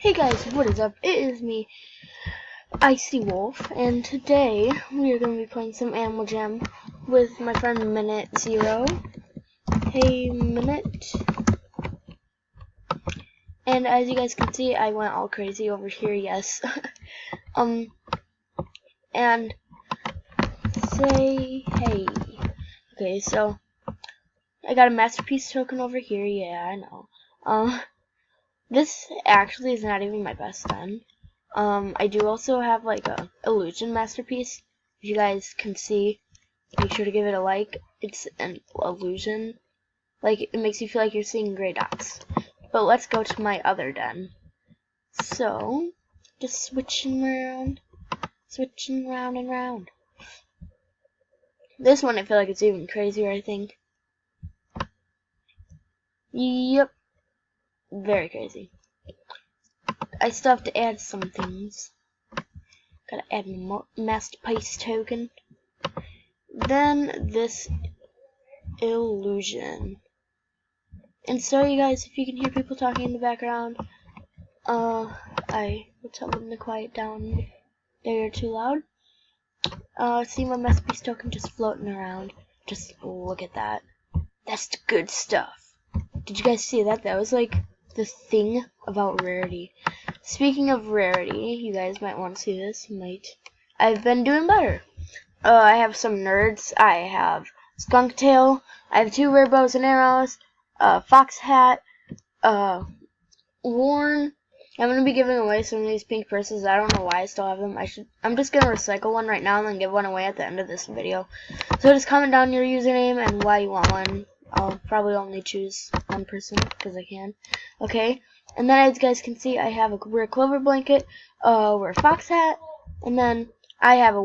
Hey guys, what is up? It is me, Icy Wolf, and today we are going to be playing some Animal Jam with my friend Minute Zero. Hey Minute. And as you guys can see, I went all crazy over here, yes. And say hey. Okay, so I got a masterpiece token over here, yeah, I know. This actually is not even my best then. I do also have like a illusion masterpiece. If you guys can see, make sure to give it a like. It's an illusion. Like, it makes you feel like you're seeing gray dots. But let's go to my other den. So, just switching around and round. This one I feel like it's even crazier, I think. Yep. Very crazy. I still have to add some things. Gotta add my masterpiece token. Then this illusion. And sorry guys if you can hear people talking in the background. I will tell them to quiet down. They're too loud. See my masterpiece token just floating around. Just look at that. That's the good stuff. Did you guys see that? That was like the thing about rarity. Speaking of rarity, you guys might want to see this. You might. I've been doing better. I have some nerds. I have skunk tail. I have 2 rare bows and arrows. Fox hat. Worn. I'm gonna be giving away some of these pink purses. I don't know why I still have them. I'm just gonna recycle one right now and then give one away at the end of this video. So just comment down your username and why you want one. I'll probably only choose one person because I can. Okay. And then as you guys can see, I have a rare clover blanket, wear a fox hat, and then I have a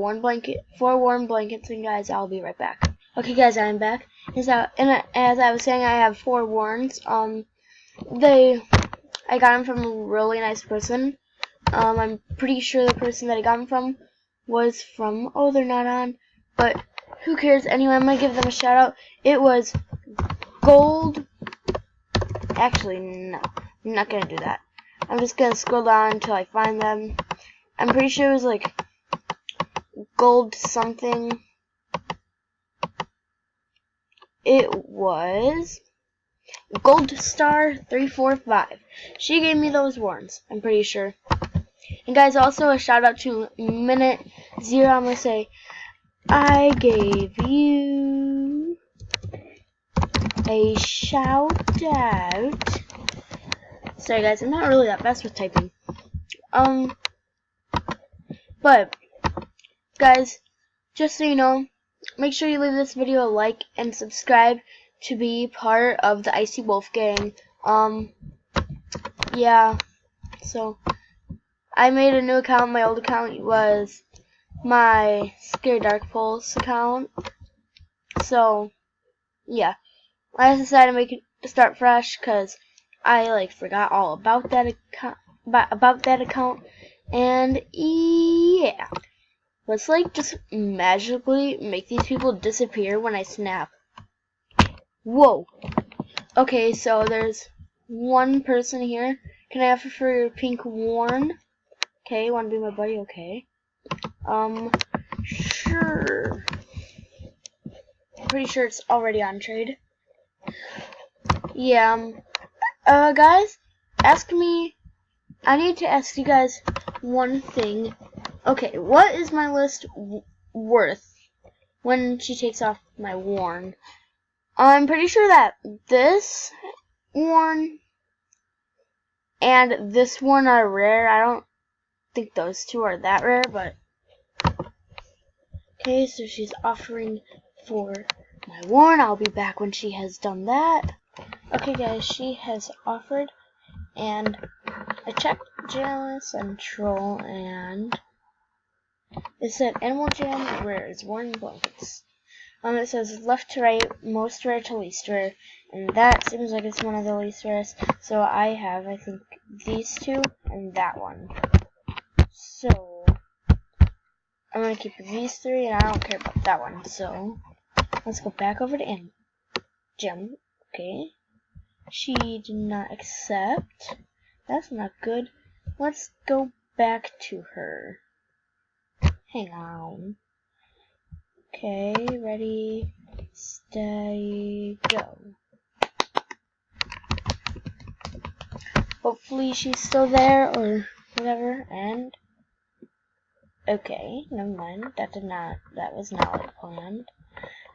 4 warm blankets, and guys, I'll be right back. Okay guys, I'm back. As I was saying, I have 4 warns. I got them from a really nice person. I'm pretty sure the person that I got them from was from, oh, they're not on, but who cares? Anyway, I'm gonna give them a shout out. It was Gold. Actually, no, I'm not gonna do that. I'm just gonna scroll down until I find them. I'm pretty sure it was like Gold something. It was Gold Star 345. She gave me those warns, I'm pretty sure. And guys, also a shout out to Minute Zero. I'm gonna say, I gave you a shout out. Sorry guys, I'm not really that fast with typing. But guys, just so you know, make sure you leave this video a like and subscribe to be part of the Icy Wolf gang. Yeah. So I made a new account. My old account was my Scary Dark Pulse account. So yeah, I decided to make it start fresh because I like forgot all about that account, and yeah, let's like just magically make these people disappear when I snap. Whoa. Okay, so there's one person here. Can I offer for your pink worn? Okay, wanna be my buddy? Okay. Sure. Pretty sure it's already on trade. Yeah. Guys, I need to ask you guys one thing. Okay, what is my list worth when she takes off my worn? I'm pretty sure that this worn and this one are rare. I don't think those 2 are that rare, but okay, so she's offering for my worn. I'll be back when she has done that. Okay guys, she has offered, and I checked Jam Central, and it said Animal Jam rares, worn blankets. It says left to right, most rare to least rare, and that seems like it's one of the least rares. So I have, I think, these 2 and that one. So I'm gonna keep these 3, and I don't care about that one. So let's go back over to Animal Jam. Okay. She did not accept. That's not good. let's go back to her. Hang on. Okay, ready, steady, go. Hopefully she's still there or whatever, and okay, never mind. That was not like planned.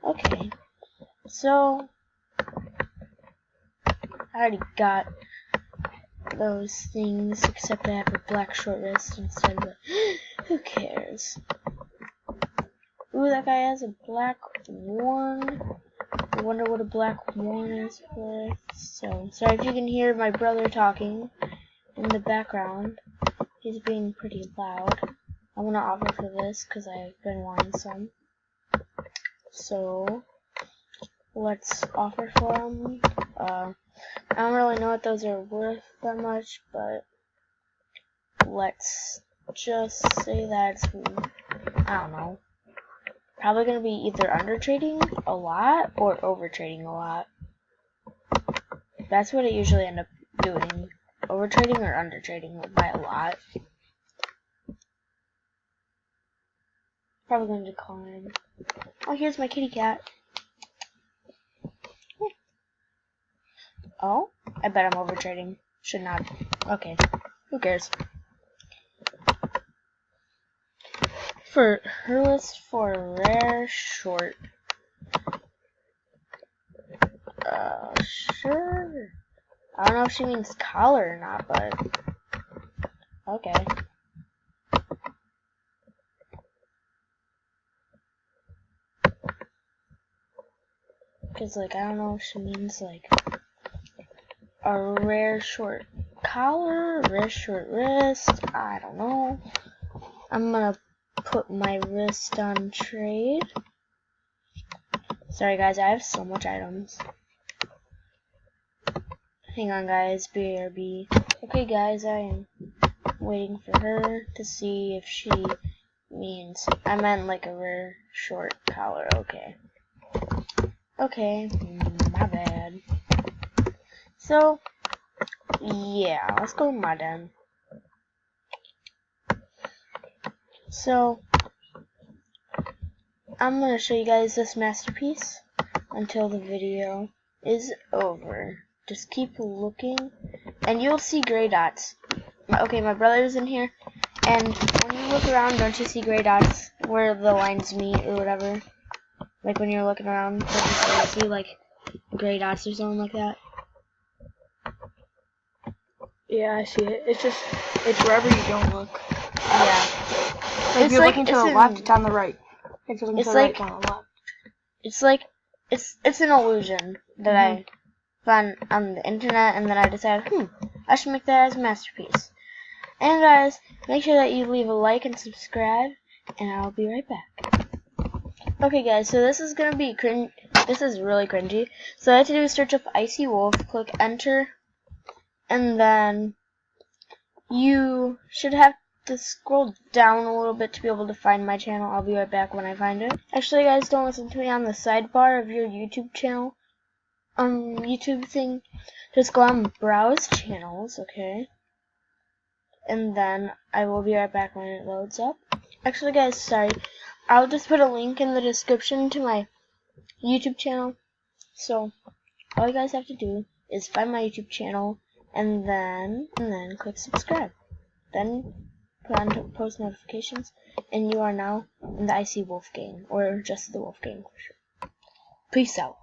Okay, so I already got those things, except I have a black short wrist instead, but who cares? Ooh, that guy has a black worn. I wonder what a black worn is worth. So, sorry if you can hear my brother talking in the background. He's being pretty loud. I'm gonna offer for this because I've been wanting some. So, let's offer for him. I don't really know what those are worth that much, but let's just say that it's, I don't know, probably going to be either under trading a lot or over trading a lot. That's what it usually end up doing, over trading or under trading by a lot. Probably going to decline. Oh, here's my kitty cat. Oh, I bet I'm over trading. Should not. Okay, who cares? For her list for a rare short. Sure. I don't know if she means collar or not, but okay. Because, like, I don't know if she means, like, a rare short collar, rare short wrist. I don't know. I'm gonna put my wrist on trade. Sorry, guys, I have so much items. Hang on, guys. BRB. Okay, guys, I am waiting for her to see if she means. I meant like a rare short collar. Okay. Okay, my bad. So, yeah, let's go with my den. So, I'm gonna show you guys this masterpiece until the video is over. Just keep looking, and you'll see gray dots. Okay, my brother's in here, and when you look around, don't you see gray dots where the lines meet or whatever? Like when you're looking around, don't you see like gray dots or something like that? Yeah, I see it. It's wherever you don't look. Yeah. Like if you're looking to the left, it's on the right. If you're looking to the right, it's on the left. It's like, it's an illusion that I found on the internet, and then I decided, I should make that as a masterpiece. And guys, make sure that you leave a like and subscribe, and I'll be right back. Okay guys, so this is gonna be this is really cringy. So I had to do a search of Icy Wolf, click enter, and then you should have to scroll down a little bit to be able to find my channel. I'll be right back when I find it. Actually guys, don't listen to me on the sidebar of your YouTube channel. YouTube thing. Just go on browse channels, okay? And then I will be right back when it loads up. Actually guys, sorry. I'll just put a link in the description to my YouTube channel. So all you guys have to do is find my YouTube channel and then click subscribe. Then put on post notifications, and you are now in the Icy Wolf gang, or just the Wolf gang for sure. Peace out.